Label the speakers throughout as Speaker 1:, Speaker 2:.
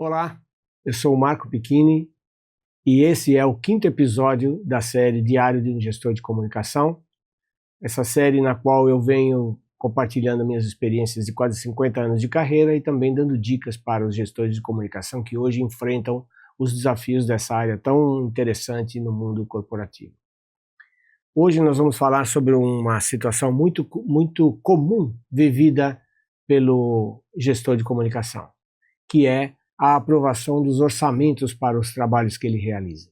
Speaker 1: Olá, eu sou o Marco Picchini e esse é o 5º episódio da série Diário de um Gestor de Comunicação, essa série na qual eu venho compartilhando minhas experiências de quase 50 anos de carreira e também dando dicas para os gestores de comunicação que hoje enfrentam os desafios dessa área tão interessante no mundo corporativo. Hoje nós vamos falar sobre uma situação muito comum vivida pelo gestor de comunicação, que é a aprovação dos orçamentos para os trabalhos que ele realiza.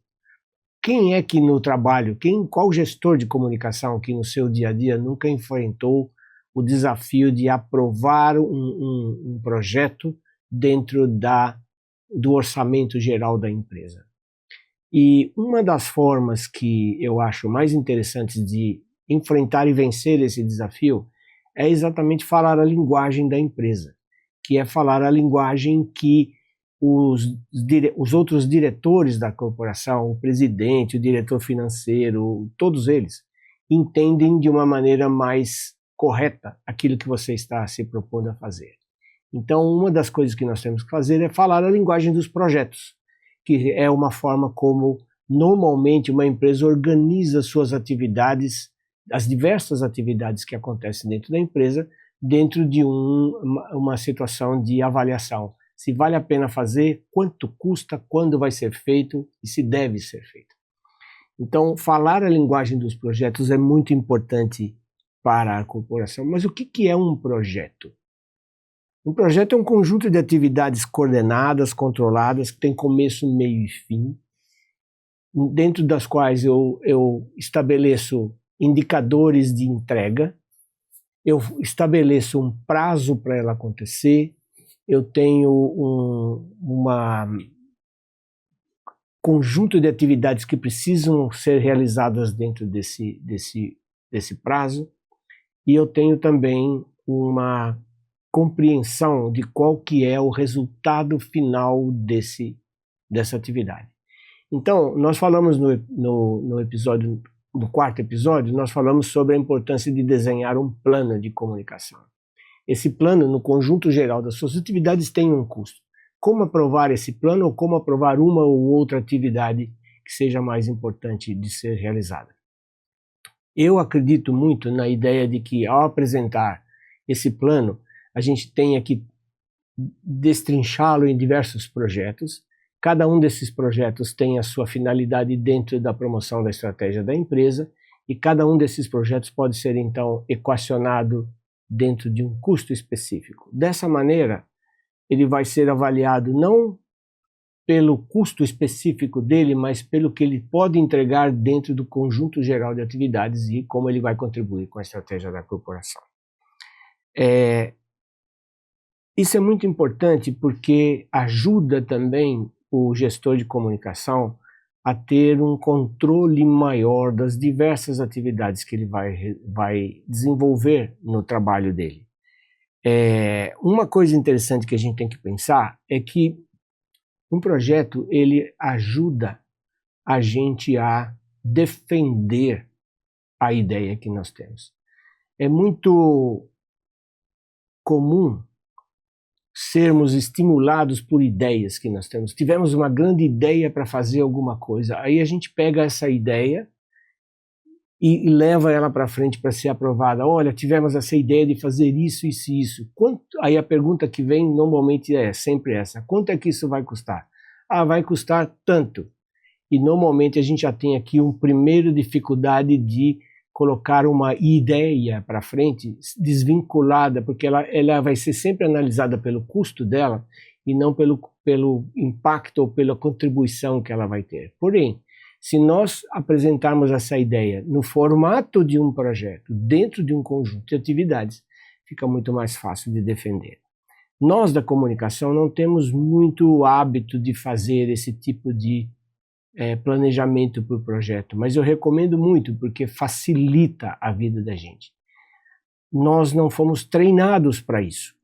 Speaker 1: Quem é que no trabalho, qual gestor de comunicação que no seu dia a dia nunca enfrentou o desafio de aprovar um projeto dentro do orçamento geral da empresa? E uma das formas que eu acho mais interessantes de enfrentar e vencer esse desafio é exatamente falar a linguagem da empresa, que é falar a linguagem que os outros diretores da corporação, o presidente, o diretor financeiro, todos eles, entendem de uma maneira mais correta aquilo que você está se propondo a fazer. Então, uma das coisas que nós temos que fazer é falar a linguagem dos projetos, que é uma forma como normalmente uma empresa organiza suas atividades, as diversas atividades que acontecem dentro da empresa, dentro de uma situação de avaliação. Se vale a pena fazer, quanto custa, quando vai ser feito e se deve ser feito. Então, falar a linguagem dos projetos é muito importante para a corporação. Mas o que é um projeto? Um projeto é um conjunto de atividades coordenadas, controladas, que tem começo, meio e fim, dentro das quais eu estabeleço indicadores de entrega, eu estabeleço um prazo para ela acontecer, eu tenho conjunto de atividades que precisam ser realizadas dentro desse prazo, e eu tenho também uma compreensão de qual que é o resultado final dessa atividade. Então, nós falamos no 4º episódio, nós falamos sobre a importância de desenhar um plano de comunicação. Esse plano, no conjunto geral das suas atividades, tem um custo. Como aprovar esse plano ou como aprovar uma ou outra atividade que seja mais importante de ser realizada? Eu acredito muito na ideia de que, ao apresentar esse plano, a gente tenha que destrinchá-lo em diversos projetos. Cada um desses projetos tem a sua finalidade dentro da promoção da estratégia da empresa e cada um desses projetos pode ser, então, equacionado dentro de um custo específico. Dessa maneira, ele vai ser avaliado não pelo custo específico dele, mas pelo que ele pode entregar dentro do conjunto geral de atividades e como ele vai contribuir com a estratégia da corporação. Isso é muito importante porque ajuda também o gestor de comunicação a ter um controle maior das diversas atividades que ele vai desenvolver no trabalho dele. Uma coisa interessante que a gente tem que pensar é que um projeto ele ajuda a gente a defender a ideia que nós temos. É muito comum sermos estimulados por ideias que nós temos. Tivemos uma grande ideia para fazer alguma coisa, aí a gente pega essa ideia e leva ela para frente para ser aprovada. Olha, tivemos essa ideia de fazer isso, isso e isso. Aí a pergunta que vem normalmente é sempre essa: quanto é que isso vai custar? Ah, vai custar tanto. E normalmente a gente já tem aqui uma primeira dificuldade de colocar uma ideia para frente desvinculada, porque ela vai ser sempre analisada pelo custo dela e não pelo impacto ou pela contribuição que ela vai ter. Porém, se nós apresentarmos essa ideia no formato de um projeto, dentro de um conjunto de atividades, fica muito mais fácil de defender. Nós da comunicação não temos muito hábito de fazer esse tipo de planejamento por projeto, mas eu recomendo muito porque facilita a vida da gente. Nós não fomos treinados para isso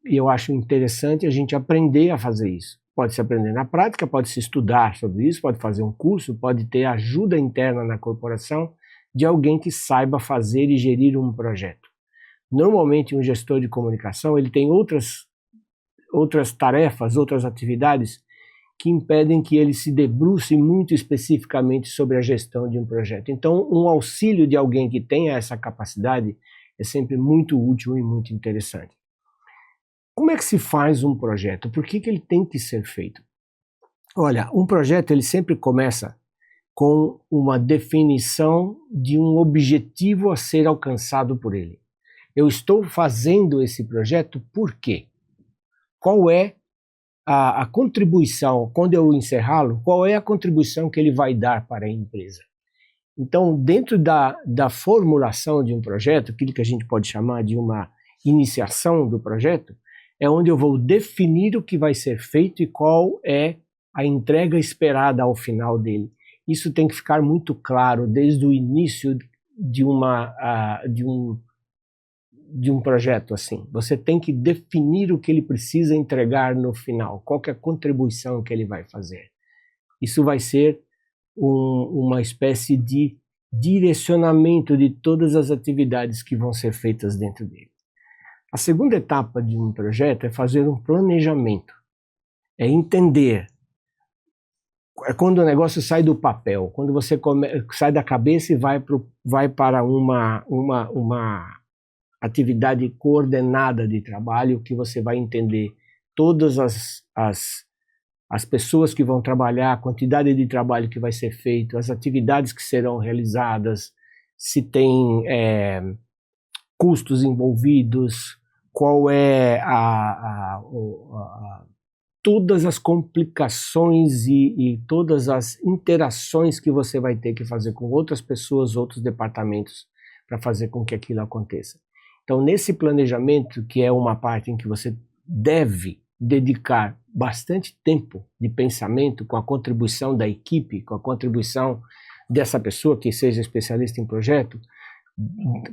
Speaker 1: e eu acho interessante a gente aprender a fazer isso. Pode se aprender na prática, pode se estudar sobre isso, pode fazer um curso, pode ter ajuda interna na corporação de alguém que saiba fazer e gerir um projeto. Normalmente um gestor de comunicação ele tem outras tarefas, outras atividades que impedem que ele se debruce muito especificamente sobre a gestão de um projeto. Então, um auxílio de alguém que tenha essa capacidade é sempre muito útil e muito interessante. Como é que se faz um projeto? Por que ele tem que ser feito? Olha, um projeto ele sempre começa com uma definição de um objetivo a ser alcançado por ele. Eu estou fazendo esse projeto por quê? Qual é a contribuição, quando eu encerrá-lo, qual é a contribuição que ele vai dar para a empresa? Então, dentro da formulação de um projeto, aquilo que a gente pode chamar de uma iniciação do projeto, é onde eu vou definir o que vai ser feito e qual é a entrega esperada ao final dele. Isso tem que ficar muito claro desde o início de um projeto assim. Você tem que definir o que ele precisa entregar no final, qual que é a contribuição que ele vai fazer. Isso vai ser uma espécie de direcionamento de todas as atividades que vão ser feitas dentro dele. A segunda etapa de um projeto é fazer um planejamento, é entender. É quando o negócio sai do papel, quando você sai da cabeça e vai para uma atividade coordenada de trabalho, que você vai entender todas as pessoas que vão trabalhar, a quantidade de trabalho que vai ser feito, as atividades que serão realizadas, se tem custos envolvidos, qual é todas as complicações e todas as interações que você vai ter que fazer com outras pessoas, outros departamentos, para fazer com que aquilo aconteça. Então, nesse planejamento, que é uma parte em que você deve dedicar bastante tempo de pensamento com a contribuição da equipe, com a contribuição dessa pessoa que seja especialista em projeto,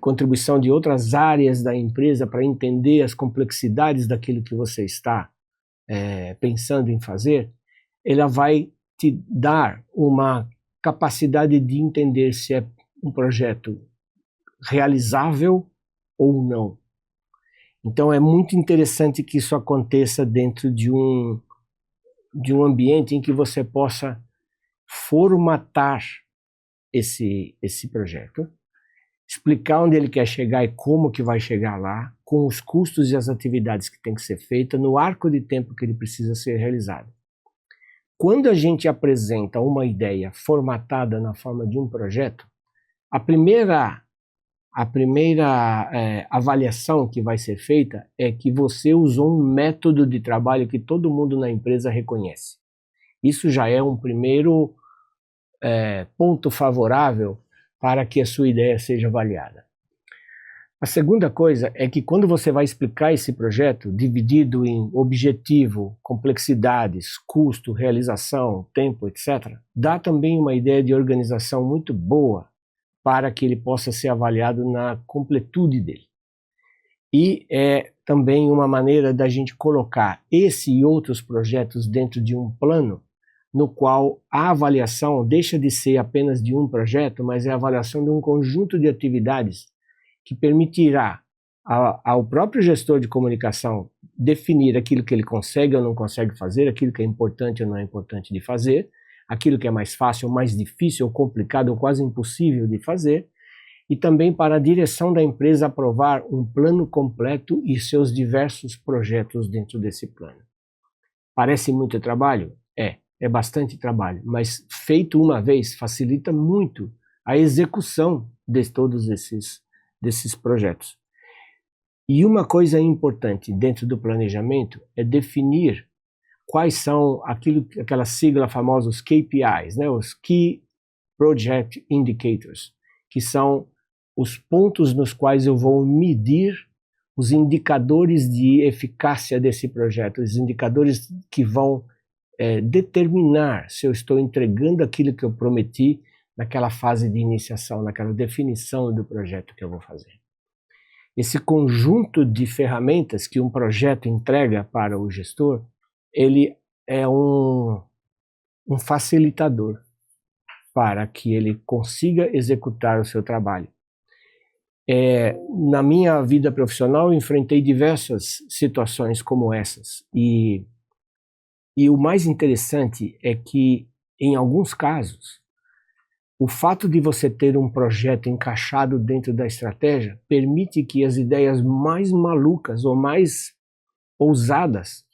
Speaker 1: contribuição de outras áreas da empresa para entender as complexidades daquilo que você está pensando em fazer, ela vai te dar uma capacidade de entender se é um projeto realizável ou não. Então é muito interessante que isso aconteça dentro de um ambiente em que você possa formatar esse projeto, explicar onde ele quer chegar e como que vai chegar lá, com os custos e as atividades que tem que ser feitas, no arco de tempo que ele precisa ser realizado. Quando a gente apresenta uma ideia formatada na forma de um projeto, a primeira avaliação que vai ser feita é que você usou um método de trabalho que todo mundo na empresa reconhece. Isso já é um primeiro ponto favorável para que a sua ideia seja avaliada. A segunda coisa é que quando você vai explicar esse projeto, dividido em objetivo, complexidades, custo, realização, tempo, etc., dá também uma ideia de organização muito boa para que ele possa ser avaliado na completude dele. E é também uma maneira da gente colocar esse e outros projetos dentro de um plano no qual a avaliação deixa de ser apenas de um projeto, mas é a avaliação de um conjunto de atividades que permitirá ao próprio gestor de comunicação definir aquilo que ele consegue ou não consegue fazer, aquilo que é importante ou não é importante de fazer, aquilo que é mais fácil ou mais difícil ou complicado ou quase impossível de fazer, e também para a direção da empresa aprovar um plano completo e seus diversos projetos dentro desse plano. Parece muito trabalho? É bastante trabalho, mas feito uma vez facilita muito a execução de todos desses projetos. E uma coisa importante dentro do planejamento é definir quais são aquela sigla famosa, os KPIs, né, os Key Project Indicators, que são os pontos nos quais eu vou medir os indicadores de eficácia desse projeto, os indicadores que vão determinar se eu estou entregando aquilo que eu prometi naquela fase de iniciação, naquela definição do projeto que eu vou fazer. Esse conjunto de ferramentas que um projeto entrega para o gestor, ele é um facilitador para que ele consiga executar o seu trabalho. Na minha vida profissional, eu enfrentei diversas situações como essas. E o mais interessante é que, em alguns casos, o fato de você ter um projeto encaixado dentro da estratégia permite que as ideias mais malucas ou mais ousadas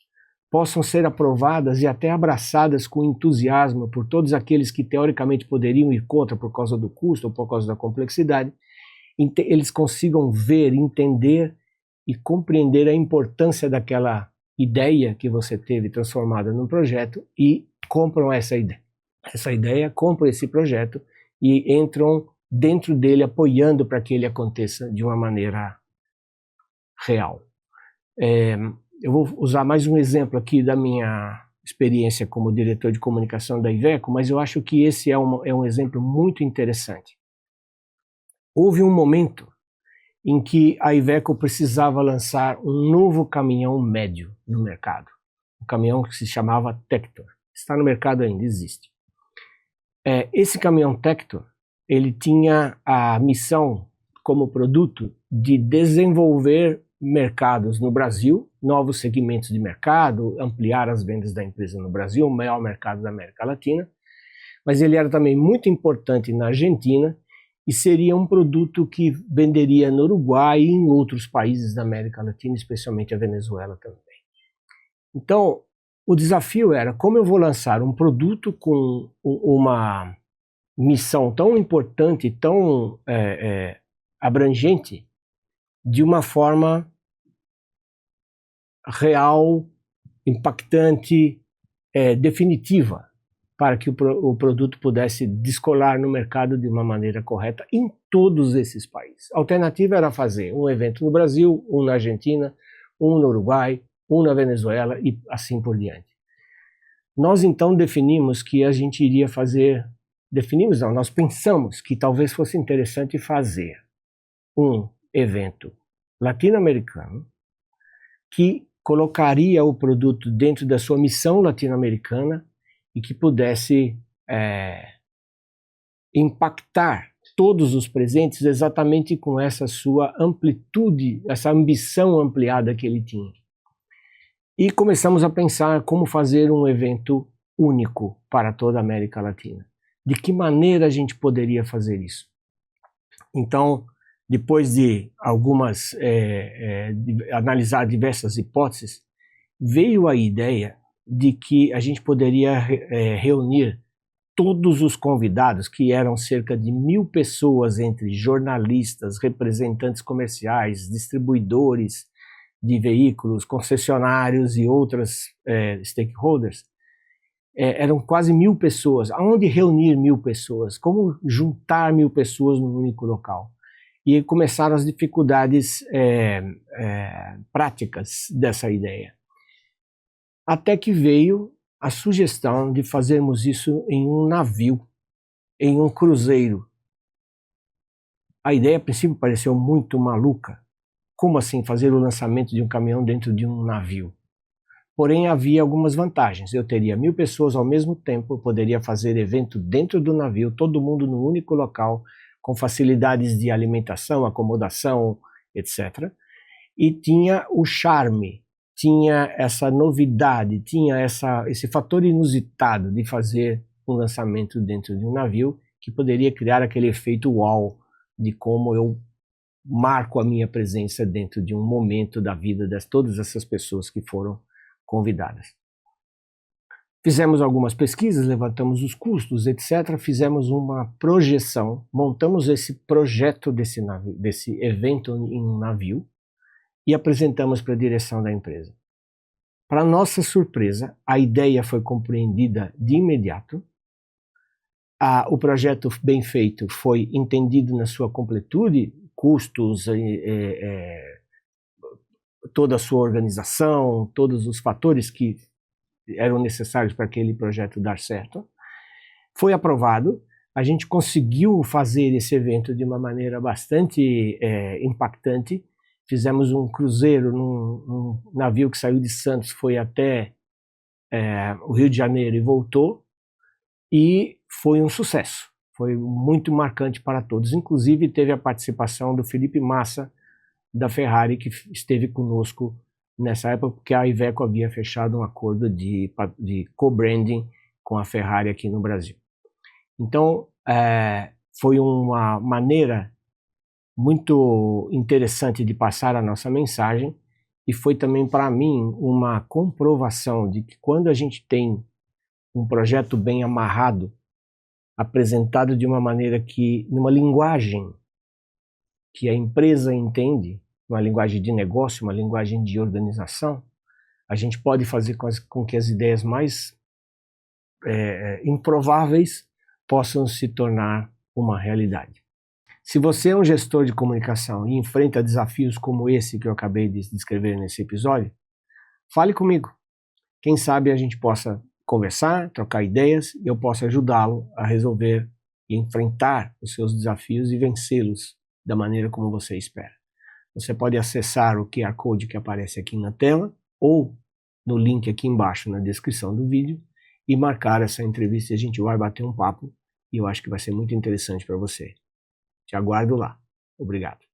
Speaker 1: possam ser aprovadas e até abraçadas com entusiasmo por todos aqueles que teoricamente poderiam ir contra por causa do custo ou por causa da complexidade. Eles consigam ver, entender e compreender a importância daquela ideia que você teve transformada num projeto e compram essa ideia, compram esse projeto e entram dentro dele apoiando para que ele aconteça de uma maneira real. Eu vou usar mais um exemplo aqui da minha experiência como diretor de comunicação da Iveco, mas eu acho que esse é um exemplo muito interessante. Houve um momento em que a Iveco precisava lançar um novo caminhão médio no mercado. Um caminhão que se chamava Tector. Está no mercado ainda, existe. Esse caminhão Tector, ele tinha a missão como produto de desenvolver mercados no Brasil, novos segmentos de mercado, ampliar as vendas da empresa no Brasil, o maior mercado da América Latina, mas ele era também muito importante na Argentina e seria um produto que venderia no Uruguai e em outros países da América Latina, especialmente a Venezuela também. Então, o desafio era como eu vou lançar um produto com uma missão tão importante, tão abrangente, de uma forma real, impactante, definitiva, para que o produto pudesse descolar no mercado de uma maneira correta em todos esses países. A alternativa era fazer um evento no Brasil, um na Argentina, um no Uruguai, um na Venezuela e assim por diante. Nós então definimos que a gente iria fazer, nós pensamos que talvez fosse interessante fazer um evento latino-americano que colocaria o produto dentro da sua missão latino-americana e que pudesse impactar todos os presentes exatamente com essa sua amplitude, essa ambição ampliada que ele tinha. E começamos a pensar como fazer um evento único para toda a América Latina. De que maneira a gente poderia fazer isso? Então, depois de analisar diversas hipóteses, veio a ideia de que a gente poderia reunir todos os convidados, que eram cerca de 1.000 pessoas, entre jornalistas, representantes comerciais, distribuidores de veículos, concessionários e outras stakeholders. Eram quase 1.000 pessoas. Aonde reunir 1.000 pessoas? Como juntar 1.000 pessoas num único local? E começaram as dificuldades práticas dessa ideia. Até que veio a sugestão de fazermos isso em um navio, em um cruzeiro. A ideia, a princípio, pareceu muito maluca. Como assim fazer o lançamento de um caminhão dentro de um navio? Porém, havia algumas vantagens. Eu teria 1.000 pessoas ao mesmo tempo, eu poderia fazer evento dentro do navio, todo mundo no único local, com facilidades de alimentação, acomodação, etc. E tinha o charme, tinha essa novidade, tinha esse fator inusitado de fazer um lançamento dentro de um navio que poderia criar aquele efeito uau de como eu marco a minha presença dentro de um momento da vida de todas essas pessoas que foram convidadas. Fizemos algumas pesquisas, levantamos os custos, etc. Fizemos uma projeção, montamos esse projeto desse evento em um navio e apresentamos para a direção da empresa. Para nossa surpresa, a ideia foi compreendida de imediato, o projeto bem feito foi entendido na sua completude, custos, toda a sua organização, todos os fatores que eram necessários para aquele projeto dar certo. Foi aprovado, a gente conseguiu fazer esse evento de uma maneira bastante impactante. Fizemos um cruzeiro num navio que saiu de Santos, foi até o Rio de Janeiro e voltou, e foi um sucesso. foi muito marcante para todos. Inclusive teve a participação do Felipe Massa, da Ferrari, que esteve conosco nessa época, porque a Iveco havia fechado um acordo de co-branding com a Ferrari aqui no Brasil. Então, foi uma maneira muito interessante de passar a nossa mensagem, e foi também para mim uma comprovação de que quando a gente tem um projeto bem amarrado, apresentado de uma maneira que, numa linguagem que a empresa entende, uma linguagem de negócio, uma linguagem de organização, a gente pode fazer com que as ideias mais improváveis possam se tornar uma realidade. Se você é um gestor de comunicação e enfrenta desafios como esse que eu acabei de descrever nesse episódio, fale comigo. Quem sabe a gente possa conversar, trocar ideias e eu possa ajudá-lo a resolver e enfrentar os seus desafios e vencê-los da maneira como você espera. Você pode acessar o QR Code que aparece aqui na tela ou no link aqui embaixo na descrição do vídeo e marcar essa entrevista e a gente vai bater um papo e eu acho que vai ser muito interessante para você. Te aguardo lá. Obrigado.